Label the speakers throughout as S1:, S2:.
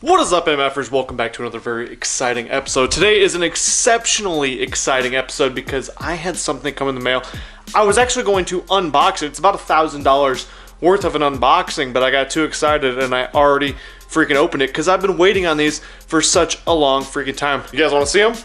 S1: What is up, MFers? Welcome back to another very exciting episode. Today is an exceptionally exciting episode because I had something come in the mail. I was actually going to unbox it. It's about $1,000 worth of an unboxing, but I got too excited and I already freaking opened it because I've been waiting on these for such a long freaking time. You guys want to see them?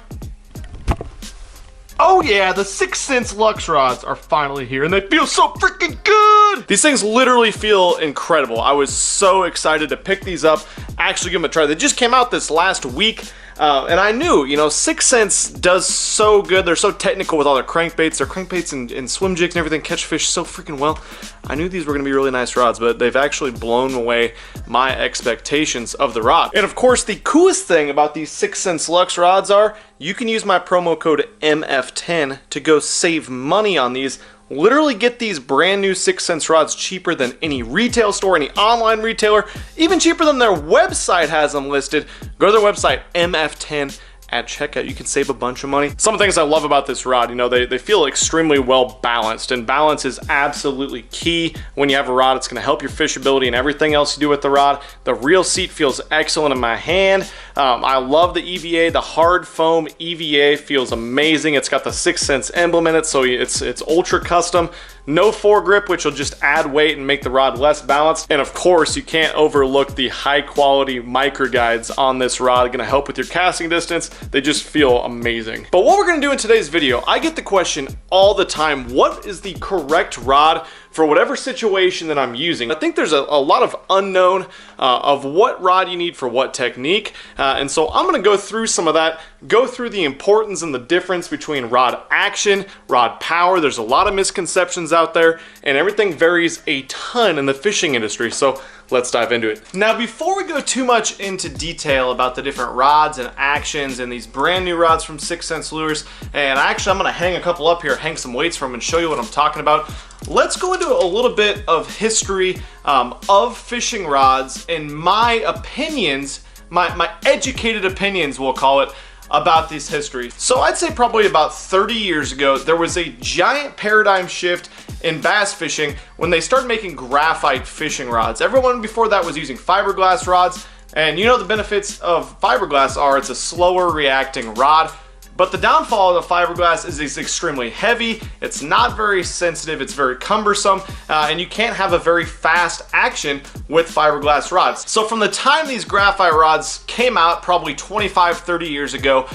S1: Oh yeah, the 6th Sense Luxe rods are finally here and they feel so freaking good! These things literally feel incredible. I was so excited to pick these up, actually give them a try. They just came out this last week, and I knew, 6th Sense does so good. They're so technical with all their crankbaits. Their crankbaits and swim jigs and everything catch fish so freaking well. I knew these were gonna be really nice rods, but they've actually blown away my expectations of the rod. And of course, the coolest thing about these 6th Sense Luxe rods are you can use my promo code MF10 to go save money on these. Literally get these brand new 6th Sense rods cheaper than any retail store, any online retailer, even cheaper than their website has them listed. Go to their website, MF10, at checkout. You can save a bunch of money. Some of the things I love about this rod, they feel extremely well balanced, and balance is absolutely key when you have a rod. It's gonna help your fishability and everything else you do with the rod. The reel seat feels excellent in my hand. I love the EVA, the hard foam EVA feels amazing. It's got the 6th Sense emblem in it, so it's ultra custom. No foregrip, which will just add weight and make the rod less balanced. And of course, you can't overlook the high quality micro guides on this rod. Gonna help with your casting distance. They just feel amazing. But what we're gonna do in today's video, I get the question all the time, what is the correct rod for whatever situation that I'm using? I think there's a lot of unknown of what rod you need for what technique. And so I'm gonna go through some of that, go through the importance and the difference between rod action, rod power. There's a lot of misconceptions out there and everything varies a ton in the fishing industry. So let's dive into it. Now, before we go too much into detail about the different rods and actions and these brand new rods from 6th Sense Lures, and actually I'm gonna hang a couple up here, hang some weights from and show you what I'm talking about. Let's go into a little bit of history of fishing rods and my opinions, my educated opinions, we'll call it, about this history. So I'd say probably about 30 years ago, there was a giant paradigm shift in bass fishing when they started making graphite fishing rods. Everyone before that was using fiberglass rods, and the benefits of fiberglass are it's a slower reacting rod. But the downfall of the fiberglass is it's extremely heavy, it's not very sensitive, it's very cumbersome, and you can't have a very fast action with fiberglass rods. So from the time these graphite rods came out, probably 25, 30 years ago,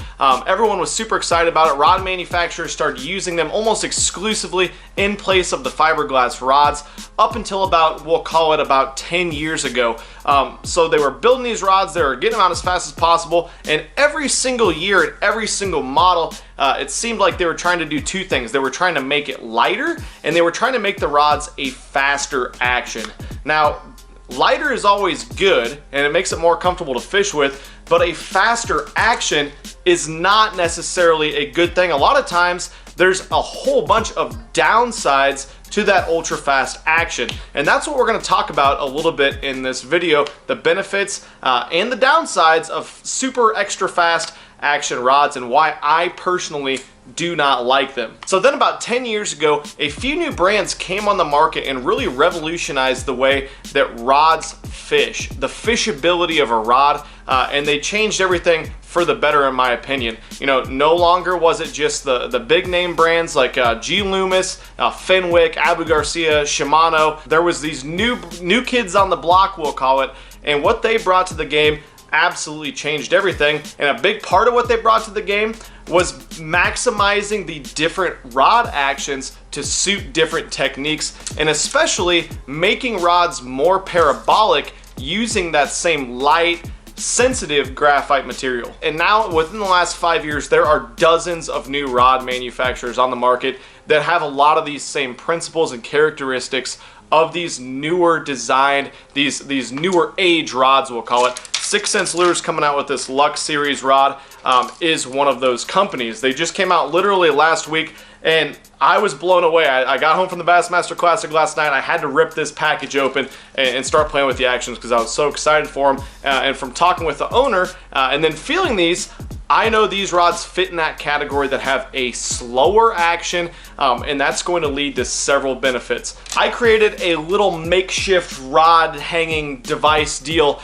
S1: everyone was super excited about it. Rod manufacturers started using them almost exclusively in place of the fiberglass rods up until about, we'll call it about 10 years ago. So they were building these rods, they were getting them out as fast as possible, and every single year and every single model, it seemed like they were trying to do two things. They were trying to make it lighter, and they were trying to make the rods a faster action. Now, lighter is always good, and it makes it more comfortable to fish with, but a faster action is not necessarily a good thing. A lot of times, there's a whole bunch of downsides to that ultra fast action, and that's what we're going to talk about a little bit in this video, the benefits and the downsides of super extra fast action rods and why I personally do not like them. So then about 10 years ago, a few new brands came on the market and really revolutionized the way that rods fish, the fishability of a rod, and they changed everything for the better in my opinion. No longer was it just the big name brands like G. Loomis, Fenwick, Abu Garcia, Shimano. There was these new kids on the block, we'll call it, and what they brought to the game absolutely changed everything. And a big part of what they brought to the game was maximizing the different rod actions to suit different techniques, and especially making rods more parabolic using that same light, sensitive graphite material. And now within the last 5 years, there are dozens of new rod manufacturers on the market that have a lot of these same principles and characteristics of these newer designed, these newer age rods, we'll call it. 6th Sense Lures coming out with this Luxe series rod is one of those companies. They just came out literally last week, and I was blown away. I got home from the Bassmaster Classic last night. I had to rip this package open and start playing with the actions because I was so excited for them. And from talking with the owner and then feeling these, I know these rods fit in that category that have a slower action, and that's going to lead to several benefits. I created a little makeshift rod hanging device deal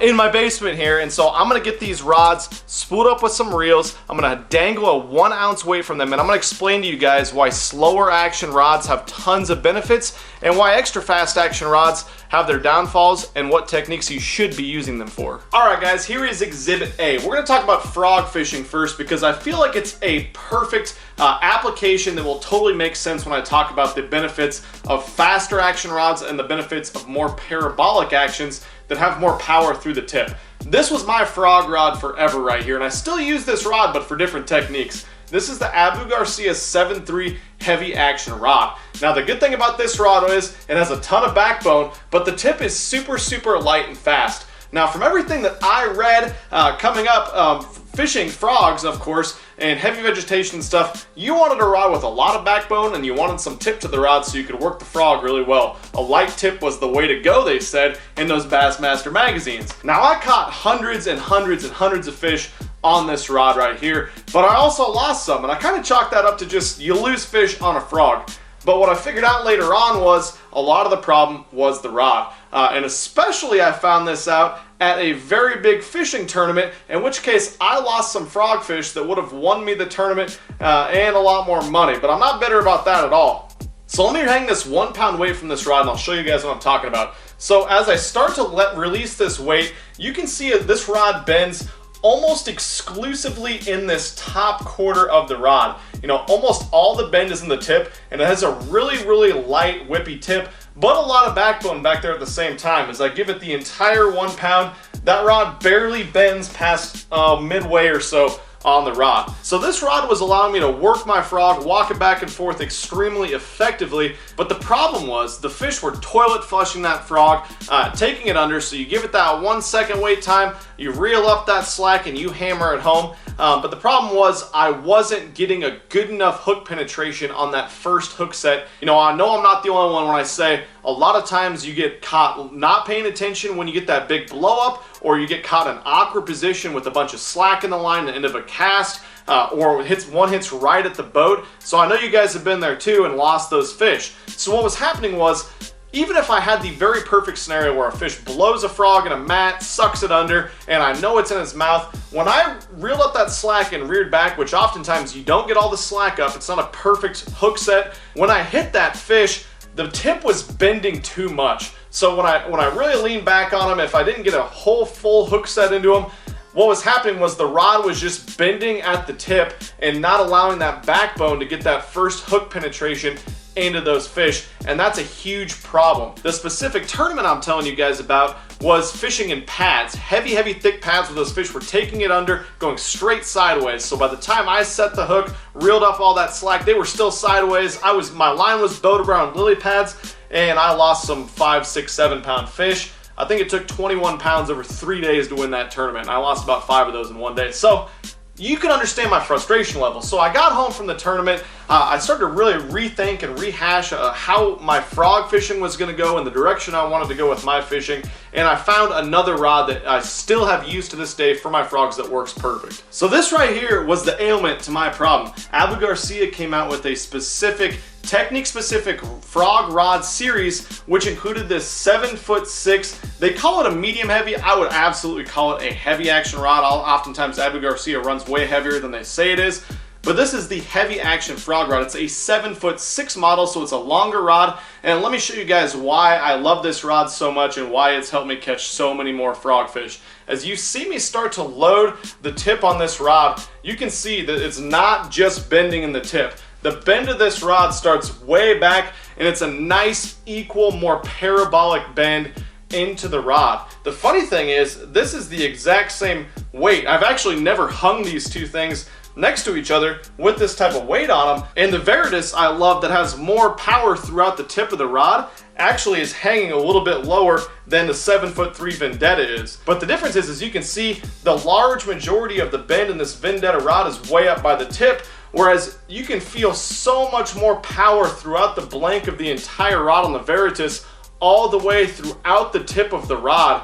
S1: in my basement here, and so I'm gonna get these rods spooled up with some reels. I'm gonna dangle a 1 ounce weight from them, and I'm gonna explain to you guys why slower action rods have tons of benefits and why extra fast action rods have their downfalls and what techniques you should be using them for. All right guys, here is exhibit A. We're gonna talk about frog fishing first because I feel like it's a perfect application that will totally make sense when I talk about the benefits of faster action rods and the benefits of more parabolic actions that have more power through the tip. This was my frog rod forever right here, and I still use this rod but for different techniques. This is the Abu Garcia 7.3 heavy action rod. Now the good thing about this rod is it has a ton of backbone, but the tip is super light and fast. Now from everything that I read coming up, fishing frogs of course, and heavy vegetation and stuff, you wanted a rod with a lot of backbone and you wanted some tip to the rod so you could work the frog really well. A light tip was the way to go, they said, in those Bassmaster magazines. Now I caught hundreds and hundreds of fish on this rod right here, but I also lost some, and I kind of chalked that up to just you lose fish on a frog. But what I figured out later on was a lot of the problem was the rod. And especially I found this out at a very big fishing tournament, in which case I lost some frogfish that would have won me the tournament and a lot more money. But I'm not bitter about that at all. So let me hang this 1 pound weight from this rod and I'll show you guys what I'm talking about. So as I start to release this weight, you can see this rod bends almost exclusively in this top quarter of the rod. You know, almost all the bend is in the tip, and it has a really light whippy tip, but a lot of backbone back there at the same time. As I give it the entire 1 pound, that rod barely bends past midway or so on the rod. So this rod was allowing me to work my frog, walk it back and forth extremely effectively, but the problem was the fish were toilet flushing that frog, taking it under, so you give it that 1 second wait time, you reel up that slack and you hammer it home. But the problem was I wasn't getting a good enough hook penetration on that first hook set. You know I'm not the only one when I say a lot of times you get caught not paying attention when you get that big blow up, or you get caught in an awkward position with a bunch of slack in the line at the end of a cast, or one hits right at the boat. So I know you guys have been there too and lost those fish. So what was happening was, even if I had the very perfect scenario where a fish blows a frog in a mat, sucks it under, and I know it's in its mouth, when I reeled up that slack and reared back, which oftentimes you don't get all the slack up, it's not a perfect hook set, when I hit that fish, the tip was bending too much. So when I really leaned back on him, if I didn't get a whole full hook set into him, what was happening was the rod was just bending at the tip and not allowing that backbone to get that first hook penetration into those fish, and that's a huge problem. The specific tournament I'm telling you guys about was fishing in pads, heavy thick pads where those fish were taking it under, going straight sideways. So by the time I set the hook, reeled up all that slack, they were still sideways. My line was bowed around lily pads, and I lost some 5, 6, 7 pound fish. I think it took 21 pounds over 3 days to win that tournament, and I lost about 5 of those in 1 day. So you can understand my frustration level. So I got home from the tournament, I started to really rethink and rehash how my frog fishing was gonna go and the direction I wanted to go with my fishing, and I found another rod that I still have used to this day for my frogs that works perfect. So this right here was the ailment to my problem. Abu Garcia came out with a technique-specific frog rod series, which included this 7'6". They call it a medium heavy. I would absolutely call it a heavy action rod. Oftentimes Abu Garcia runs way heavier than they say it is. But this is the heavy action frog rod. It's a 7'6" model, so it's a longer rod. And let me show you guys why I love this rod so much and why it's helped me catch so many more frogfish. As you see me start to load the tip on this rod, you can see that it's not just bending in the tip. The bend of this rod starts way back, and it's a nice, equal, more parabolic bend into the rod. The funny thing is, this is the exact same weight. I've actually never hung these two things next to each other with this type of weight on them. And the Veritas I love that has more power throughout the tip of the rod actually is hanging a little bit lower than the 7'3" Vendetta is. But the difference is, as you can see, the large majority of the bend in this Vendetta rod is way up by the tip, whereas you can feel so much more power throughout the blank of the entire rod on the Veritas, all the way throughout the tip of the rod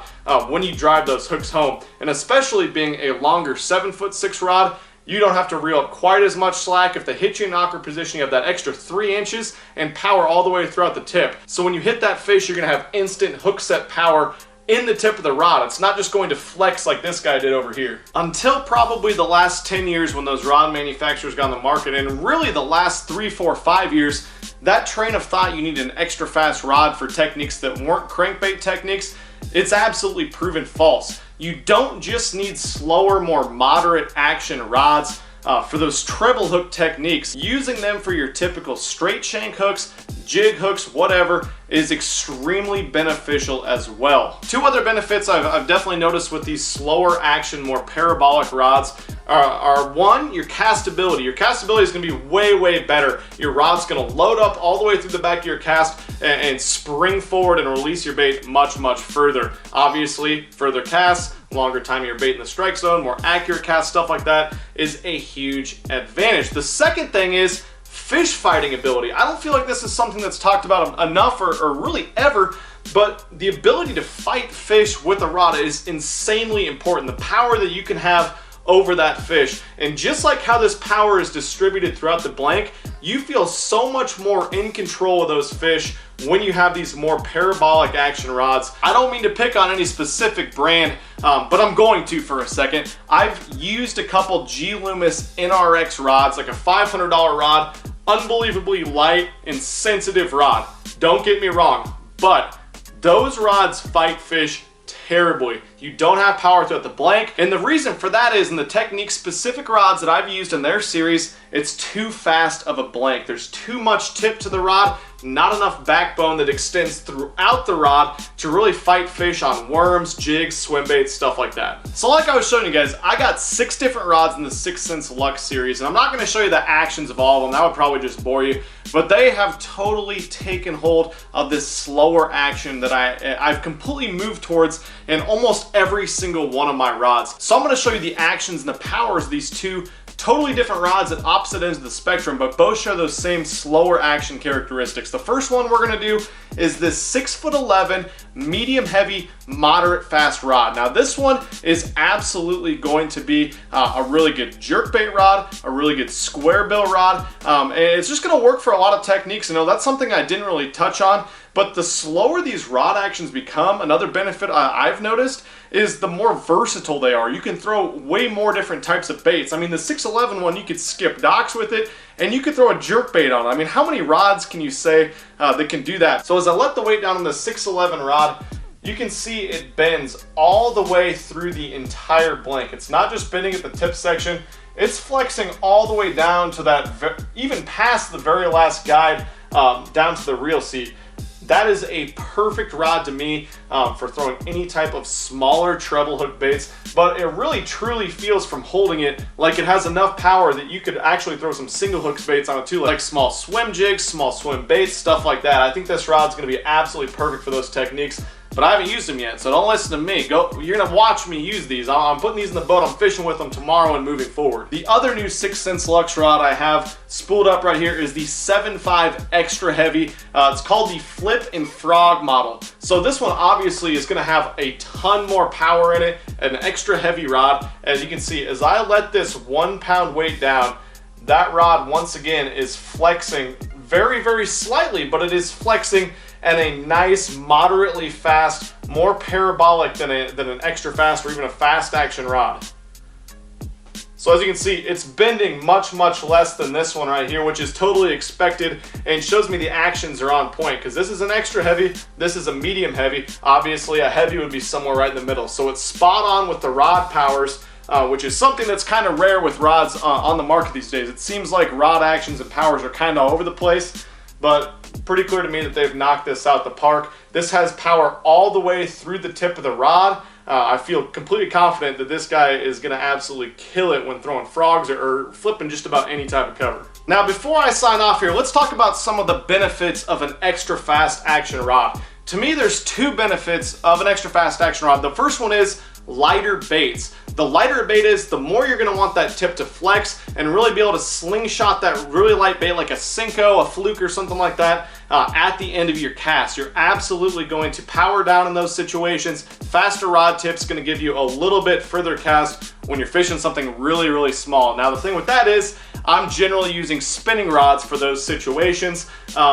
S1: when you drive those hooks home. And especially being a longer 7'6" rod, You don't have to reel up quite as much slack. If they hit you in an awkward position, you have that extra 3 inches and power all the way throughout the tip. So when you hit that fish, you're gonna have instant hook set power in the tip of the rod. It's not just going to flex like this guy did over here. Until probably the last 10 years when those rod manufacturers got on the market, and really the last 3, 4, 5 years, that train of thought you need an extra fast rod for techniques that weren't crankbait techniques, it's absolutely proven false. You don't just need slower, more moderate action rods for those treble hook techniques. Using them for your typical straight shank hooks, jig hooks, whatever, is extremely beneficial as well. 2 other benefits I've definitely noticed with these slower action, more parabolic rods are 1, your castability. Your castability is going to be way, way better. Your rod's going to load up all the way through the back of your cast and spring forward and release your bait much, much further. Obviously, further casts, longer time of your bait in the strike zone, more accurate cast, stuff like that is a huge advantage. The second thing is fish fighting ability. I don't feel like this is something that's talked about enough or really ever, but the ability to fight fish with a rod is insanely important. The power that you can have over that fish. And just like how this power is distributed throughout the blank, you feel so much more in control of those fish when you have these more parabolic action rods. I don't mean to pick on any specific brand, but I'm going to for a second. I've used a couple G Loomis NRX rods, like a $500 rod, unbelievably light and sensitive rod. Don't get me wrong, but those rods fight fish terribly. You don't have power throughout the blank, and the reason for that is in the technique specific rods that I've used in their series, it's too fast of a blank. There's too much tip to the rod, not enough backbone that extends throughout the rod to really fight fish on worms, jigs, swim baits, stuff like that. So like I was showing you guys, I got 6 different rods in the 6th Sense Luxe series, and I'm not going to show you the actions of all of them. That would probably just bore you, but they have totally taken hold of this slower action that I've completely moved towards in almost every single one of my rods. So I'm going to show you the actions and the powers of these 2 totally different rods at opposite ends of the spectrum, but both share those same slower action characteristics. The first one we're going to do is this 6'11" medium heavy moderate fast rod. Now this one is absolutely going to be a really good jerkbait rod, a really good square bill rod, and it's just going to work for a lot of techniques. That's something I didn't really touch on, but the slower these rod actions become, another benefit I've noticed is the more versatile they are. You can throw way more different types of baits. I mean, the 6'11" one, you could skip docks with it, and you could throw a jerkbait on it. I mean, how many rods can you say that can do that? So as I let the weight down on the 6'11" rod, you can see it bends all the way through the entire blank. It's not just bending at the tip section, it's flexing all the way down to that, even past the very last guide, down to the reel seat. That is a perfect rod to me for throwing any type of smaller treble hook baits, but it really truly feels from holding it like it has enough power that you could actually throw some single hook baits on it too, like small swim jigs, small swim baits, stuff like that. I think this rod's gonna be absolutely perfect for those techniques, but I haven't used them yet, so don't listen to me. You're gonna watch me use these. I'm putting these in the boat, I'm fishing with them tomorrow and moving forward. The other new 6th Sense Luxe rod I have spooled up right here is the 7.5 Extra Heavy. It's called the Flip and Frog model. So this one obviously is gonna have a ton more power in it, an extra heavy rod. As you can see, as I let this 1 pound weight down, that rod once again is flexing very, very slightly, but it is flexing at a nice, moderately fast, more parabolic than an extra fast or even a fast action rod. So as you can see, it's bending much, much less than this one right here, which is totally expected and shows me the actions are on point, because this is an extra heavy, this is a medium heavy. Obviously a heavy would be somewhere right in the middle. So it's spot on with the rod powers, which is something that's kind of rare with rods on the market these days. It seems like rod actions and powers are kind of all over the place, but pretty clear to me that they've knocked this out the park. This has power all the way through the tip of the rod. I feel completely confident that this guy is going to absolutely kill it when throwing frogs or flipping just about any type of cover. Now, before I sign off here, let's talk about some of the benefits of an extra fast action rod. To me, there's 2 benefits of an extra fast action rod. The first one is lighter baits. The lighter a bait is, the more you're going to want that tip to flex and really be able to slingshot that really light bait like a Cinco, a fluke, or something like that at the end of your cast. You're absolutely going to power down in those situations. Faster rod tip's going to give you a little bit further cast when you're fishing something really, really small. Now the thing with that is I'm generally using spinning rods for those situations.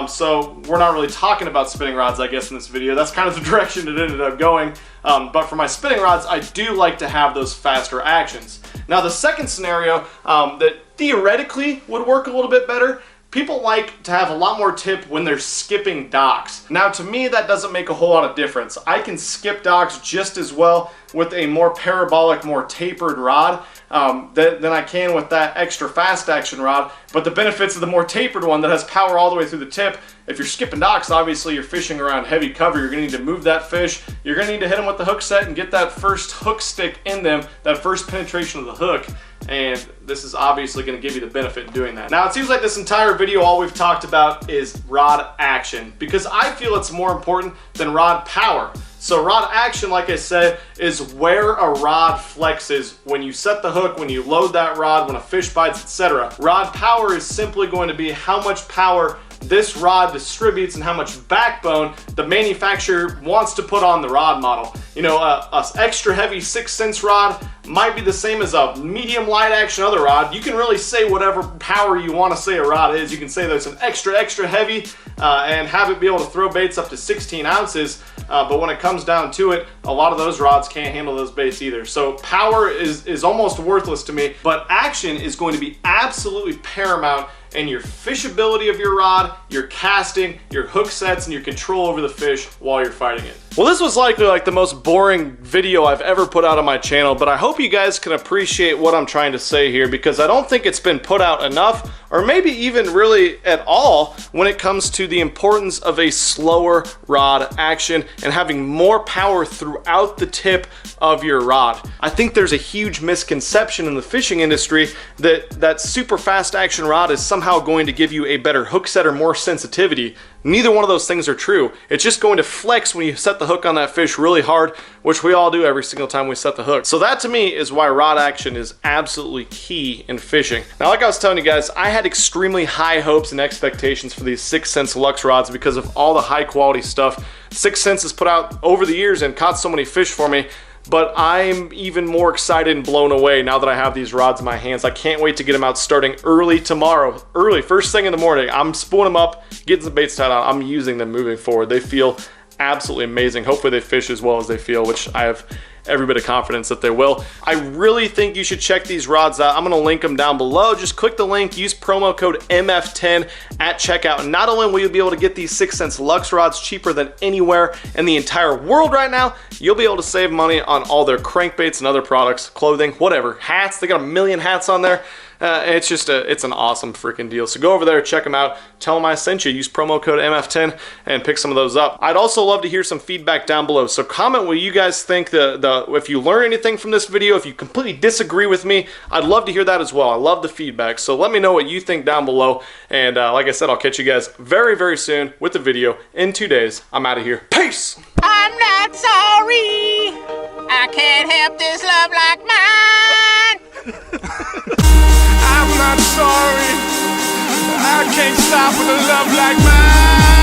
S1: So we're not really talking about spinning rods, I guess, in this video. That's kind of the direction it ended up going. But for my spinning rods, I do like to have those faster actions. Now the second scenario that theoretically would work a little bit better, people like to have a lot more tip when they're skipping docks. Now to me, that doesn't make a whole lot of difference. I can skip docks just as well with a more parabolic, more tapered rod than I can with that extra fast action rod. But the benefits of the more tapered one that has power all the way through the tip, if you're skipping docks, obviously you're fishing around heavy cover, you're gonna need to move that fish, you're gonna need to hit them with the hook set and get that first hook stick in them, that first penetration of the hook. And this is obviously going to give you the benefit in doing that. Now it seems like this entire video all we've talked about is rod action, because I feel it's more important than rod power. So rod action, like I said, is where a rod flexes when you set the hook, when you load that rod, when a fish bites, etc. Rod power is simply going to be how much power this rod distributes and how much backbone the manufacturer wants to put on the rod model. You know, a extra heavy 6 cents rod might be the same as a medium light action other rod. You can really say whatever power you want to say a rod is. You can say that it's an extra heavy and have it be able to throw baits up to 16 ounces. But when it comes down to it, a lot of those rods can't handle those baits either. So power is almost worthless to me, but action is going to be absolutely paramount in your fishability of your rod, your casting, your hook sets, and your control over the fish while you're fighting it. Well, this was likely like the most boring video I've ever put out on my channel, but I hope you guys can appreciate what I'm trying to say here, because I don't think it's been put out enough, or maybe even really at all, when it comes to the importance of a slower rod action and having more power throughout the tip of your rod. I think there's a huge misconception in the fishing industry that super fast action rod is somehow going to give you a better hook set or more sensitivity. Neither one of those things are true. It's just going to flex when you set the hook on that fish really hard, which we all do every single time we set the hook. So that to me is why rod action is absolutely key in fishing. Now, like I was telling you guys, I had extremely high hopes and expectations for these 6 Sense Lux rods because of all the high quality stuff 6 Sense has put out over the years and caught so many fish for me. But I'm even more excited and blown away now that I have these rods in my hands. I can't wait to get them out starting early tomorrow. Early, first thing in the morning. I'm spooling them up, getting some baits tied on. I'm using them moving forward. They feel absolutely amazing. Hopefully they fish as well as they feel, which I have every bit of confidence that they will. I really think you should check these rods out. I'm gonna link them down below. Just click the link, use promo code MF10 at checkout. And not only will you be able to get these 6 Sense Lux rods cheaper than anywhere in the entire world right now, you'll be able to save money on all their crankbaits and other products, clothing, whatever, hats. They got a million hats on there. It's just it's an awesome freaking deal. So go over there, check them out, tell them I sent you, use promo code MF10 and pick some of those up. I'd also love to hear some feedback down below. So comment what you guys think, if you learn anything from this video, if you completely disagree with me, I'd love to hear that as well. I love the feedback. So let me know what you think down below. And like I said, I'll catch you guys very, very soon with the video in 2 days. I'm out of here. Peace!
S2: I'm not sorry. I can't help this love like mine. I'm not sorry. I can't stop with a love like mine.